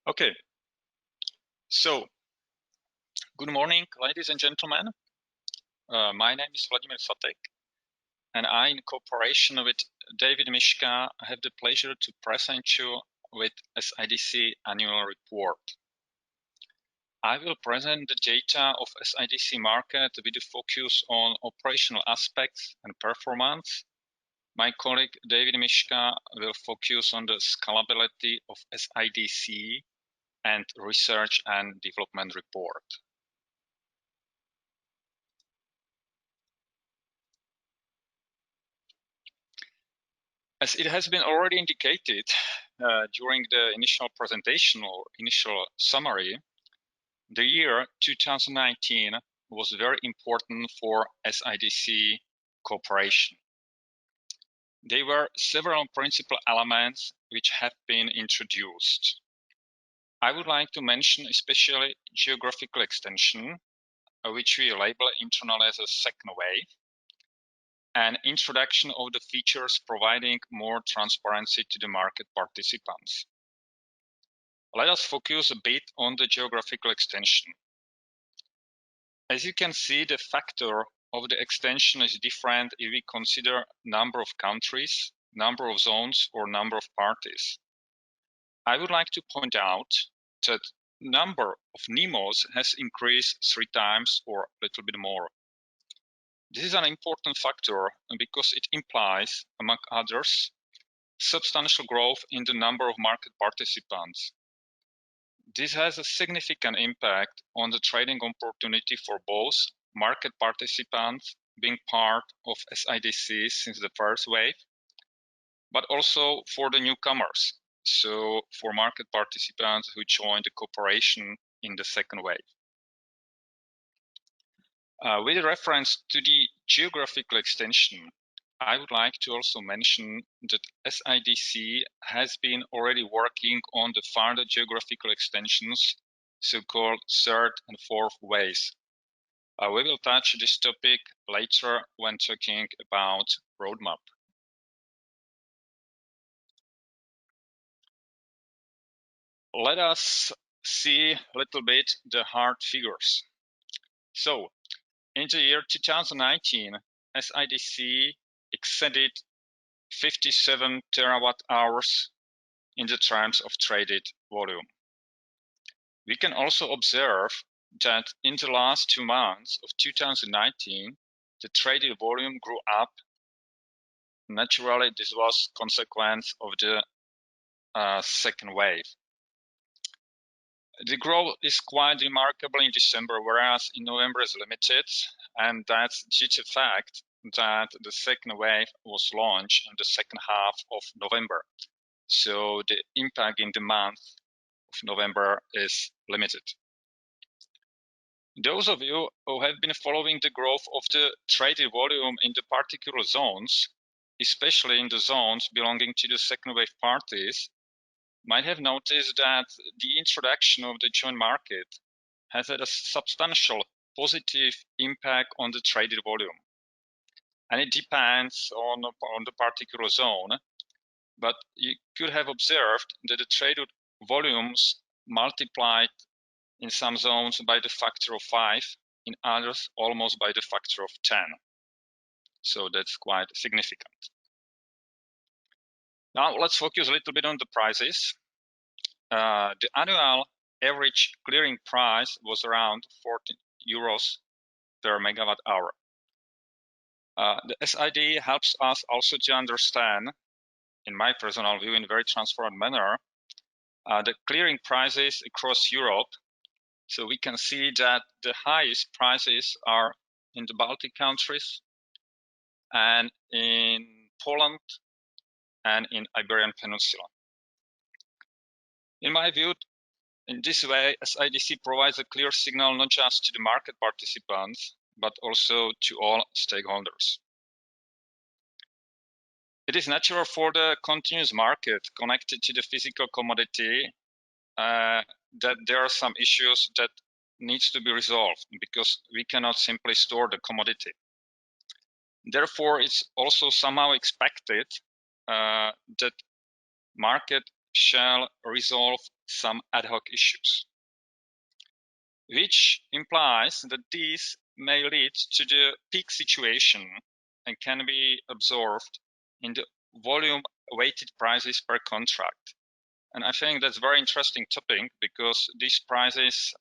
Okay, so good morning, ladies and gentlemen. My name is Vladimir Satek, and I, in cooperation with David Miška, have the pleasure to present you with SIDC Annual Report. I will present the data of SIDC market with a focus on operational aspects and performance. My colleague David Miška will focus on the scalability of SIDC and research and development report. As it has been already indicated during the initial presentation or initial summary, the year 2019 was very important for SIDC cooperation. There were several principal elements which have been introduced. I would like to mention especially geographical extension, which we label internally as a second wave, and introduction of the features providing more transparency to the market participants. Let us focus a bit on the geographical extension. As you can see, the factor of the extension is different if we consider number of countries, number of zones, or number of parties. I would like to point out that number of NEMOs has increased 3 times or a little bit more. This is an important factor because it implies, among others, substantial growth in the number of market participants. This has a significant impact on the trading opportunity for both market participants being part of SIDC since the first wave, but also for the newcomers, so for market participants who joined the cooperation in the second wave. With reference to the geographical extension, I would like to also mention that SIDC has been already working on the further geographical extensions, so-called third and fourth waves. We will touch this topic later when talking about roadmap. Let us see a little bit the hard figures. So, in the year 2019, SIDC exceeded 57 terawatt hours in the terms of traded volume. We can also observe that in the last 2 months of 2019, the traded volume grew up. Naturally, this was a consequence of the second wave. The growth is quite remarkable in December, whereas in November is limited, and that's due to the fact that the second wave was launched in the second half of November. So the impact in the month of November is limited. Those of you who have been following the growth of the traded volume in the particular zones, especially in the zones belonging to the second wave parties, might have noticed that the introduction of the joint market has had a substantial positive impact on the traded volume. And it depends on the particular zone, but you could have observed that the traded volumes multiplied in some zones by the factor of 5, in others almost by the factor of 10. So that's quite significant. Now let's focus a little bit on the prices. The annual average clearing price was around 14 euros per megawatt hour. The SID helps us also to understand, in my personal view, in a very transparent manner, the clearing prices across Europe. So we can see that the highest prices are in the Baltic countries and in Poland and in Iberian Peninsula. In my view, in this way, SIDC provides a clear signal not just to the market participants, but also to all stakeholders. It is natural for the continuous market connected to the physical commodity that there are some issues that needs to be resolved because we cannot simply store the commodity. Therefore, it's also somehow expected that market shall resolve some ad hoc issues, which implies that these may lead to the peak situation and can be absorbed in the volume weighted prices per contract. And I think that's a very interesting topic because these prices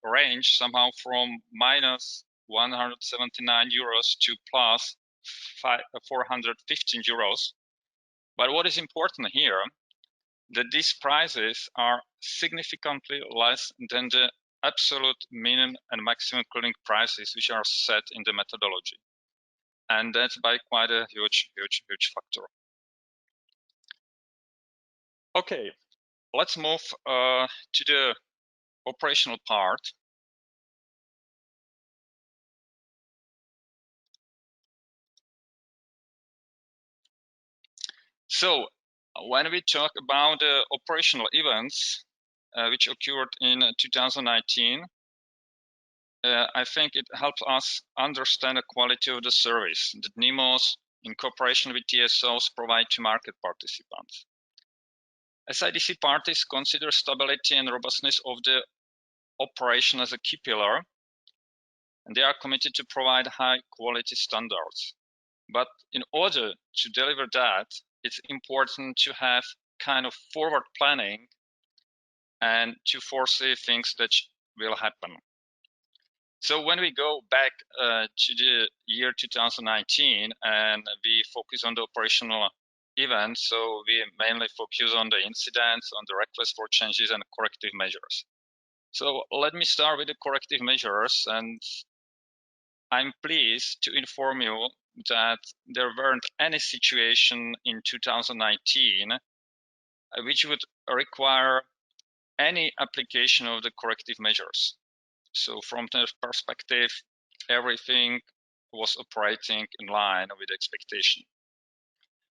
range somehow from minus 179 euros to plus 415 euros. But what is important here, that these prices are significantly less than the absolute minimum and maximum cooling prices which are set in the methodology. And that's by quite a huge factor. Okay, let's move to the operational part. So when we talk about the operational events which occurred in 2019, I think it helps us understand the quality of the service that NEMOs in cooperation with TSOs provide to market participants. SIDC parties consider stability and robustness of the operation as a key pillar, and they are committed to provide high quality standards. But in order to deliver that, it's important to have kind of forward planning and to foresee things that will happen. So when we go back to the year 2019 and we focus on the operational events, so we mainly focus on the incidents, on the request for changes and corrective measures. So let me start with the corrective measures, and I'm pleased to inform you that there weren't any situation in 2019 which would require any application of the corrective measures. So from that perspective, everything was operating in line with expectation.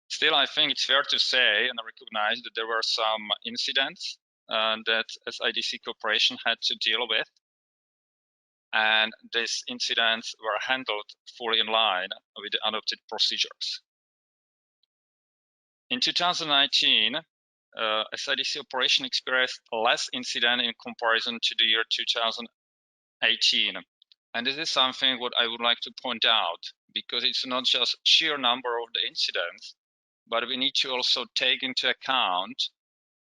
Still, I think it's fair to say and recognize that there were some incidents that SIDC Corporation had to deal with, and these incidents were handled fully in line with the adopted procedures. In 2019, SIDC operation experienced less incident in comparison to the year 2018. And this is something what I would like to point out, because it's not just sheer number of the incidents, but we need to also take into account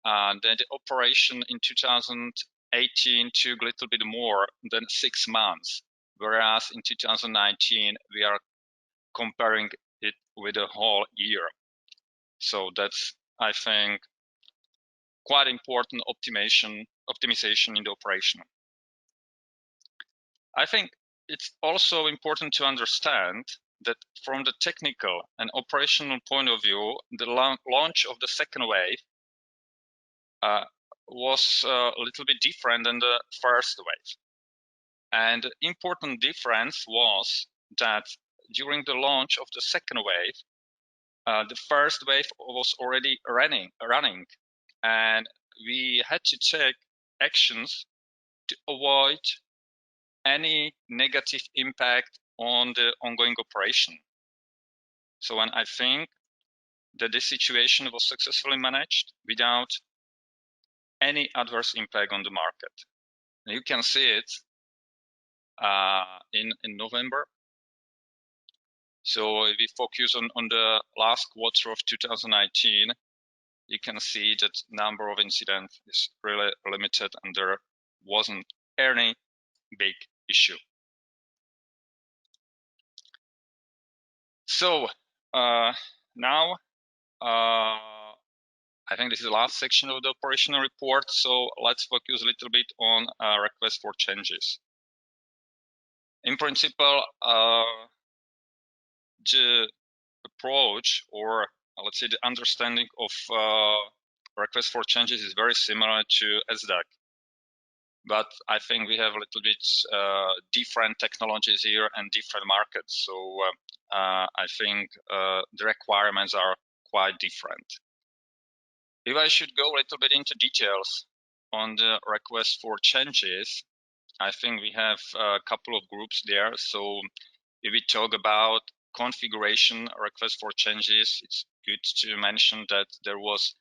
that the operation in 2018 took a little bit more than 6 months, whereas in 2019 we are comparing it with a whole year. So that's, I think, quite important optimization in the operation. I think it's also important to understand that from the technical and operational point of view, the launch of the second wave was a little bit different than the first wave. And the important difference was that during the launch of the second wave, the first wave was already running, and we had to take actions to avoid any negative impact on the ongoing operation. So, and I think that this situation was successfully managed without any adverse impact on the market. And you can see it in November. So if we focus on the last quarter of 2019, you can see that number of incidents is really limited and there wasn't any big issue. So now I think this is the last section of the operational report. So let's focus a little bit on request for changes. In principle, the approach, or let's say the understanding of request for changes is very similar to SDAC. But I think we have a little bit different technologies here and different markets. So I think the requirements are quite different. If I should go a little bit into details on the request for changes, I think we have a couple of groups there. So if we talk about configuration request for changes, it's good to mention that there was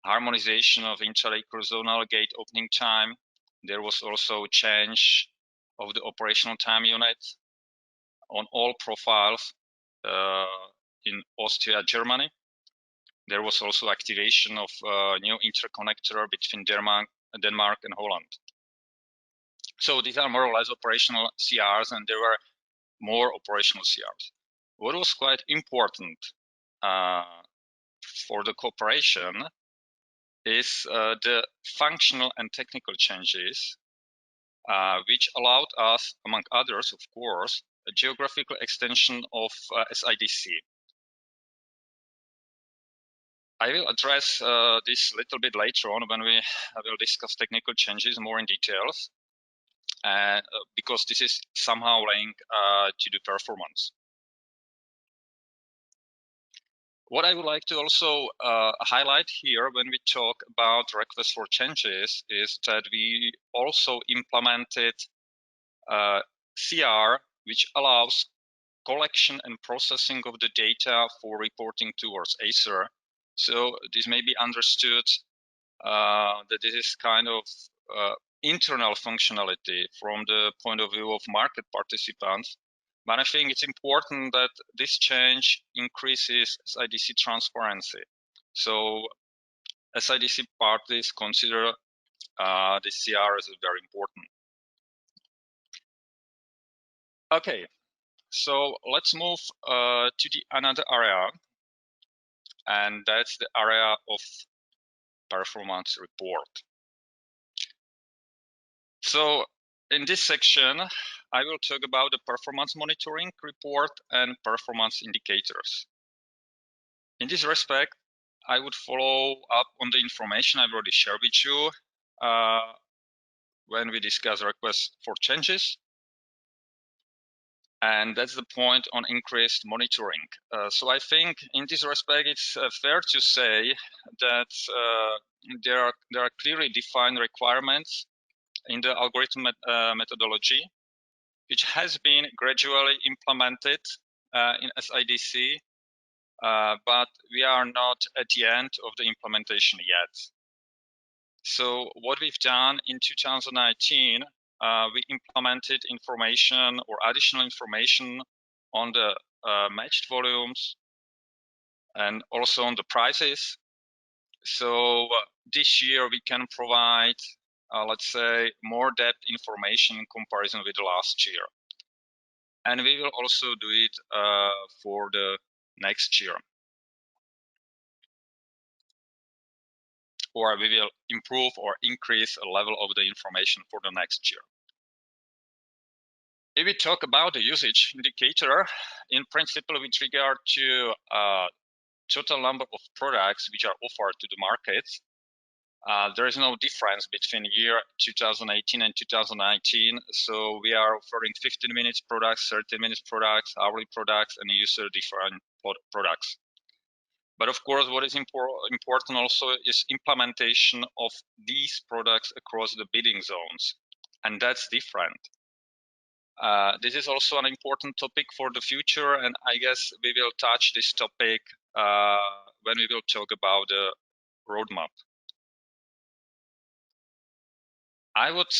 harmonization of intraday cross-zonal gate opening time. There was also change of the operational time unit on all profiles in Austria, Germany. There was also activation of new interconnector between Denmark and Holland. So these are more or less operational CRs, and there were more operational CRs. What was quite important for the cooperation is the functional and technical changes, which allowed us, among others, of course, a geographical extension of SIDC. I will address this a little bit later on when we will discuss technical changes more in details, because this is somehow linked to the performance. What I would like to also highlight here when we talk about requests for changes is that we also implemented CR, which allows collection and processing of the data for reporting towards Acer. So this may be understood that this is kind of internal functionality from the point of view of market participants. But I think it's important that this change increases SIDC transparency. So SIDC parties consider this CR as very important. Okay, so let's move to the another area, and that's the area of performance report. So in this section, I will talk about the performance monitoring report and performance indicators. In this respect, I would follow up on the information I've already shared with you when we discuss requests for changes. And that's the point on increased monitoring. So I think in this respect, it's fair to say that there are clearly defined requirements in the algorithm methodology, which has been gradually implemented in SIDC, but we are not at the end of the implementation yet. So what we've done in 2019, we implemented information or additional information on the matched volumes and also on the prices. So this year we can provide, let's say, more depth information in comparison with the last year. And we will also do it for the next year. Or we will improve or increase a level of the information for the next year. If we talk about the usage indicator, in principle, with regard to total number of products which are offered to the market, there is no difference between year 2018 and 2019. So we are offering 15 minutes products, 30 minutes products, hourly products, and user different products. But of course, what is important also is implementation of these products across the bidding zones, and that's different. This is also an important topic for the future, and I guess we will touch this topic when we will talk about the roadmap. I would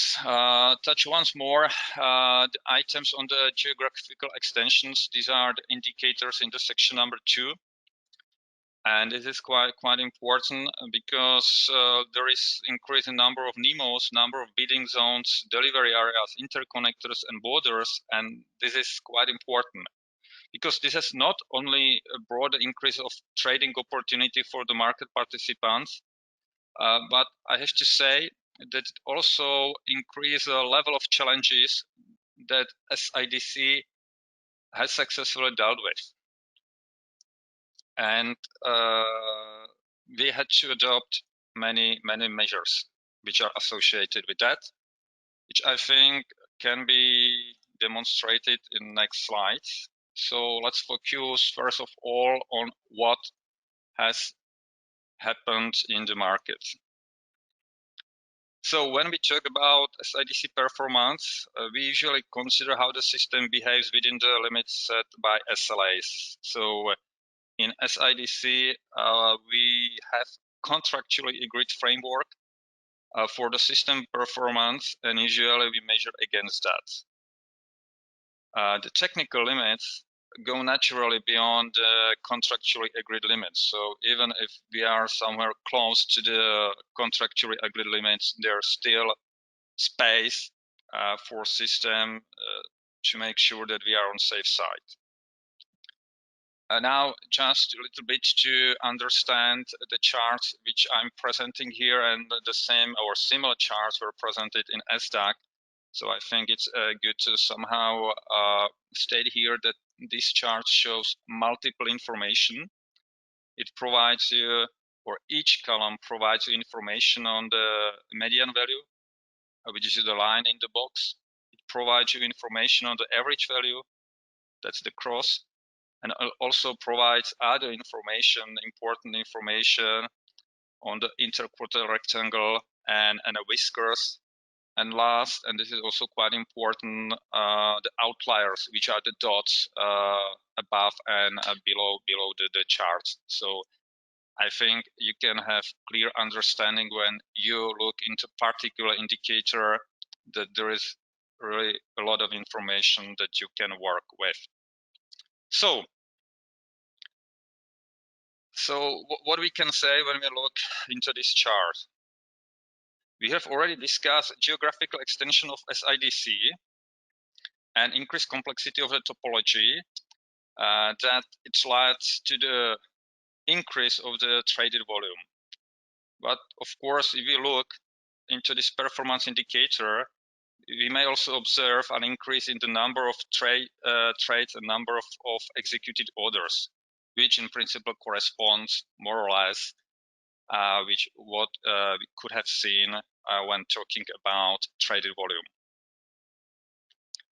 touch once more the items on the geographical extensions. These are the indicators in the section number 2. And this is quite important because there is increasing number of NEMOs, number of bidding zones, delivery areas, interconnectors, and borders. And this is quite important because this has not only a broad increase of trading opportunity for the market participants, but I have to say that it also increases the level of challenges that SIDC has successfully dealt with. And we had to adopt many measures which are associated with that, which I think can be demonstrated in the next slides. So let's focus first of all on what has happened in the market. So when we talk about SIDC performance, we usually consider how the system behaves within the limits set by SLAs. So in SIDC, we have contractually agreed framework for the system performance, and usually we measure against that. The technical limits go naturally beyond the contractually agreed limits. So even if we are somewhere close to the contractually agreed limits, there's still space for system to make sure that we are on safe side. Now, just a little bit to understand the charts which I'm presenting here, and the same or similar charts were presented in SDAC. So I think it's good to somehow state here that this chart shows multiple information. It provides you, or each column provides you information on the median value, which is the line in the box. It provides you information on the average value, that's the cross, and also provides other information, important information on the interquartile rectangle and the whiskers. And last, and this is also quite important, the outliers, which are the dots above and below the charts. So I think you can have clear understanding when you look into particular indicator that there is really a lot of information that you can work with. So what we can say when we look into this chart, we have already discussed geographical extension of SIDC and increased complexity of the topology, that it leads to the increase of the traded volume. But of course, if we look into this performance indicator, we may also observe an increase in the number of trades and number of executed orders, which in principle corresponds more or less which what we could have seen when talking about traded volume.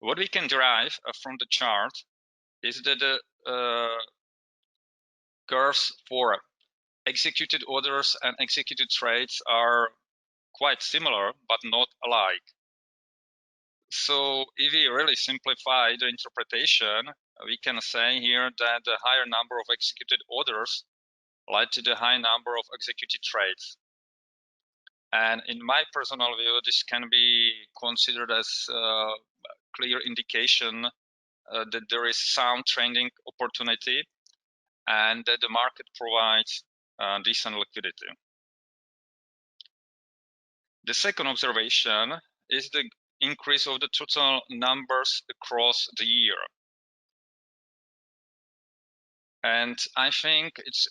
What we can derive from the chart is that the curves for executed orders and executed trades are quite similar, but not alike. So if we really simplify the interpretation, we can say here that the higher number of executed orders led to the high number of executed trades. And in my personal view, this can be considered as a clear indication that there is sound trading opportunity and that the market provides decent liquidity. The second observation is the increase of the total numbers across the year. And I think it's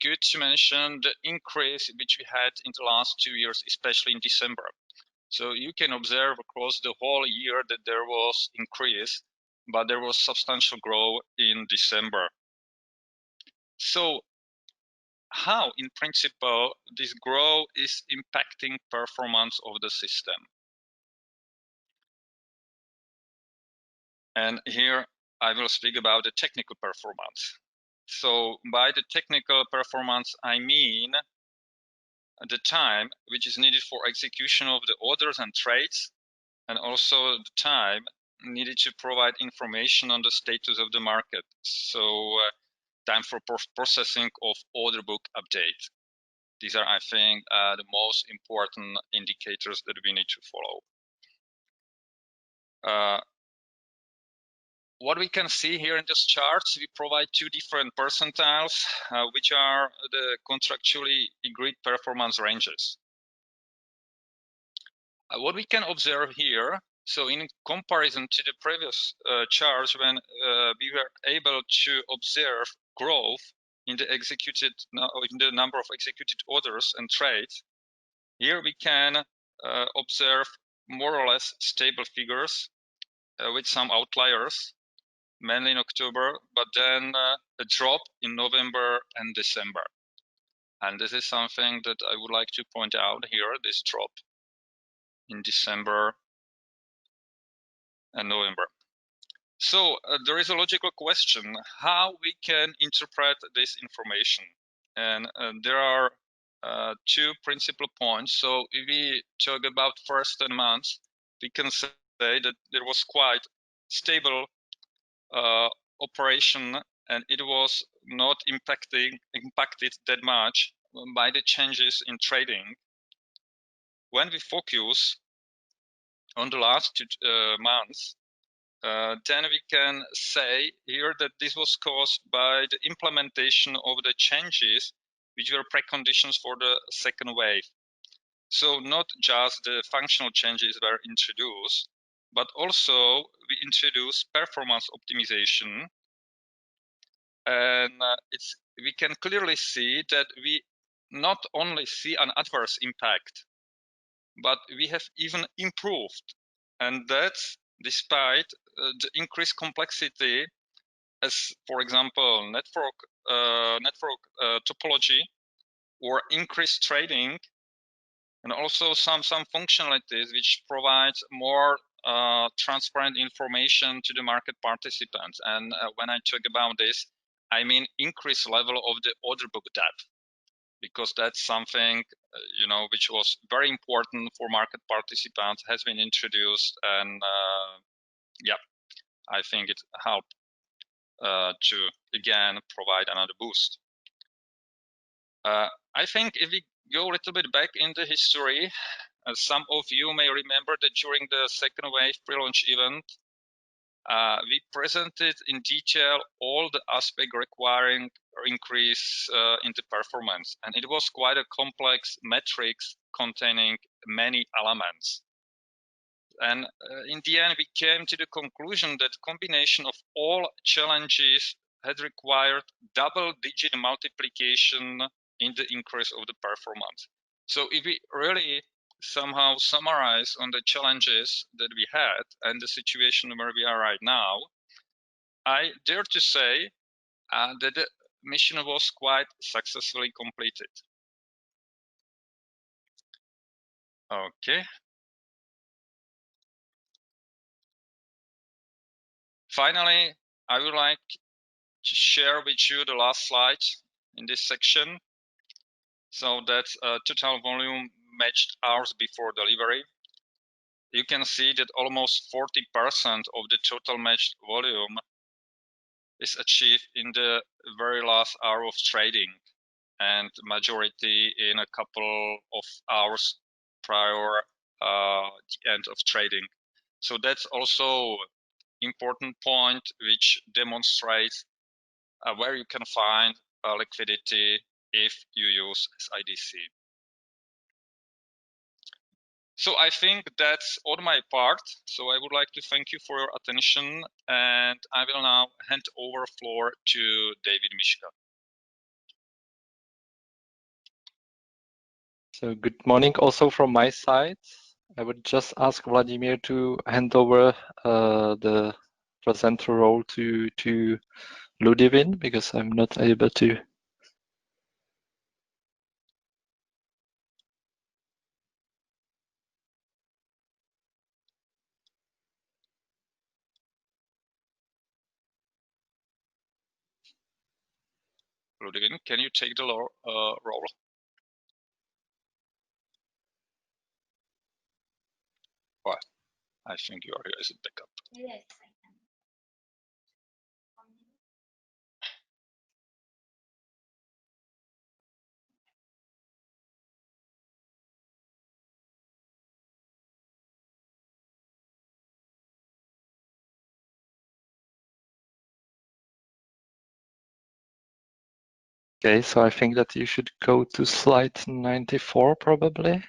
good to mention the increase which we had in the last 2 years, especially in December. So you can observe across the whole year that there was increase, but there was substantial growth in December. So how, in principle, this growth is impacting performance of the system? And here I will speak about the technical performance. So by the technical performance, I mean the time which is needed for execution of the orders and trades, and also the time needed to provide information on the status of the market. So time for processing of order book update. These are, I think, the most important indicators that we need to follow. What we can see here in this chart, we provide two different percentiles, which are the contractually agreed performance ranges. What we can observe here, so in comparison to the previous charts, when we were able to observe growth in the number of executed orders and trades, here we can observe more or less stable figures with some outliers, mainly in October, but then a drop in November and December. And this is something that I would like to point out here, this drop in December and November. So there is a logical question, how we can interpret this information. And there are two principal points. So if we talk about first 10 months, we can say that there was quite stable operation, and it was not impacted that much by the changes in trading. When we focus on the last 2 months, then we can say here that this was caused by the implementation of the changes which were preconditions for the second wave. So not just the functional changes were introduced, but also we introduced performance optimization. And we can clearly see that we not only see an adverse impact, but we have even improved. And that's despite the increased complexity as, for example, network topology or increased trading, and also some functionalities which provide more transparent information to the market participants. And when I talk about this, I mean increased level of the order book depth, because that's something which was very important for market participants, has been introduced, and yeah, I think it helped to again provide another boost. I think if we go a little bit back in the history, some of you may remember that during the second wave pre-launch event, we presented in detail all the aspects requiring increase in the performance, and it was quite a complex matrix containing many elements. And in the end, we came to the conclusion that combination of all challenges had required double-digit multiplication in the increase of the performance. So if we really somehow summarize on the challenges that we had and the situation where we are right now, I dare to say that the mission was quite successfully completed. Okay. Finally, I would like to share with you the last slide in this section. So that's total volume matched hours before delivery. You can see that almost 40% of the total matched volume is achieved in the very last hour of trading, and majority in a couple of hours prior the end of trading. So that's also important point which demonstrates where you can find liquidity if you use SIDC. So I think that's all my part. So I would like to thank you for your attention, and I will now hand over floor to David Mischka. So good morning also from my side. I would just ask Vladimir to hand over the presenter role to Ludivine, because I'm not able to. Ludivine, can you take the role? Well, I think you are here as a backup. Yes, I can. Okay, so I think that you should go to slide 94 probably.